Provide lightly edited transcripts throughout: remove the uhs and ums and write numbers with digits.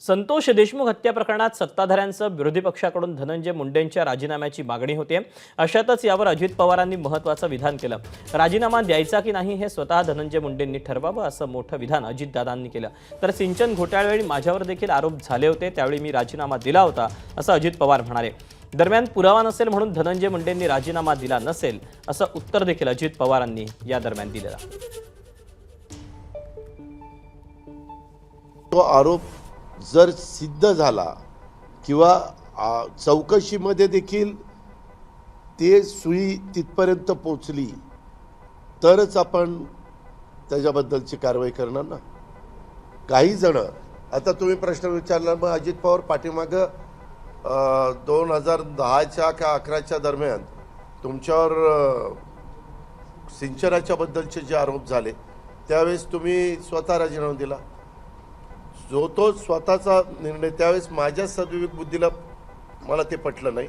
संतोष देशमुख हत्या प्रकरणात सत्ताधाऱ्यांचं विरोधी पक्षाकडून धनंजय मुंडेंच्या राजीनाम्याची मागणी होते। अशातच यावर अजित पवारांनी महत्त्वाचं विधान केलं। राजीनामा द्यायचा की नाही हे स्वतः धनंजय मुंडेंनी ठरवावं असं मोठं विधान अजितदादांनी केलं। तर सिंचन घोटाळ्यावेळी माझ्यावर देखील आरोप झाले होते, त्यावेळी मी राजीनामा दिला होता असं अजित पवार म्हणाले। दरम्यान पुरावा नसेल म्हणून धनंजय मुंडेंनी राजीनामा दिला नसेल असं उत्तर देखील अजित पवारांनी या दरम्यान दिलं। तो आरोप जर सिद्ध झाला किंवा चौकशीमध्ये देखील ते सुई तिथपर्यंत पोहोचली तरच आपण त्याच्याबद्दलची कारवाई करणार ना। काही जण आता तुम्ही प्रश्न विचारला, मग अजित पवार पाठीमागं 2010च्या का 11च्या दरम्यान तुमच्यावर सिंचनाच्या बद्दलचे जे आरोप झाले त्यावेळेस तुम्ही स्वतः राजीनामा दिला। जो तो स्वतःचा निर्णय, त्यावेळेस माझ्या सद्विवेक बुद्धीला मला ते पटलं नाही।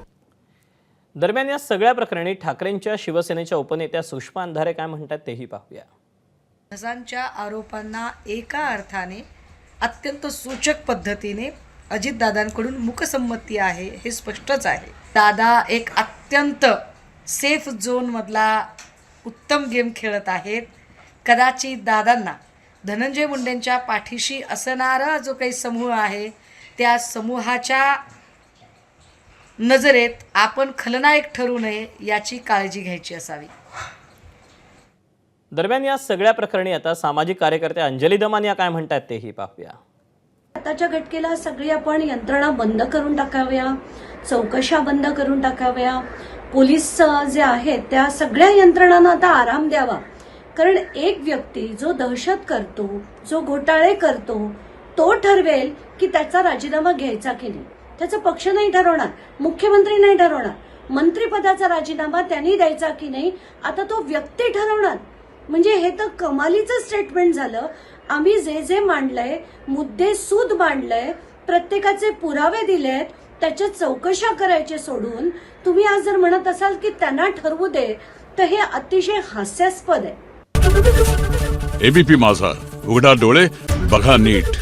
दरम्यान या सगळ्या प्रकरणी ठाकरेंच्या शिवसेनेच्या उपनेत्या सुषमा अंधारे काय म्हणतात तेही पाहूया। धसांच्या आरोपांना एका अर्थाने अत्यंत सूचक पद्धतीने अजितदादांकडून मुकसंमती आहे हे स्पष्टच आहे। दादा एक अत्यंत सेफ झोन मधला उत्तम गेम खेळत आहेत। कदाचित दादांना धनंजय मुंडेंच्या पाठीशी असणारा जो काही समूह आहे त्या समूहाच्या नजरेत आपण खलनायक ठरू नये याची काळजी घ्यायची असावी। दरम्यान या सगळ्या प्रकरणी आता सामाजिक कार्यकर्त्या अंजली दमान या काय म्हणतात तेही पाहूया। आताच्या घटकेला सगळी आपण यंत्रणा बंद करून टाकाव्या, चौकशा बंद करून टाकाव्या, पोलीस जे आहेत त्या सगळ्या यंत्रणांना आता आराम द्यावा। कारण एक व्यक्ती जो दहशत करतो, जो घोटाळे करतो, तो ठरवेल की त्याचा राजीनामा घ्यायचा की नाही। त्याचा पक्ष नाही ठरवणार, मुख्यमंत्री नाही ठरवणार, मंत्रिपदाचा राजीनामा त्यांनी द्यायचा की नाही आता तो व्यक्ती ठरवणार। म्हणजे हे तर कमालीचं स्टेटमेंट झालं। आम्ही जे जे मांडलंय, मुद्दे सूद मांडलंय, प्रत्येकाचे पुरावे दिलेत, त्याच्या चौकशा करायचे सोडून तुम्ही आज जर म्हणत असाल की त्यांना ठरवू दे, तर हे अतिशय हास्यास्पद आहे। एबीपी माझा, उघडा डोळे बघा नीट।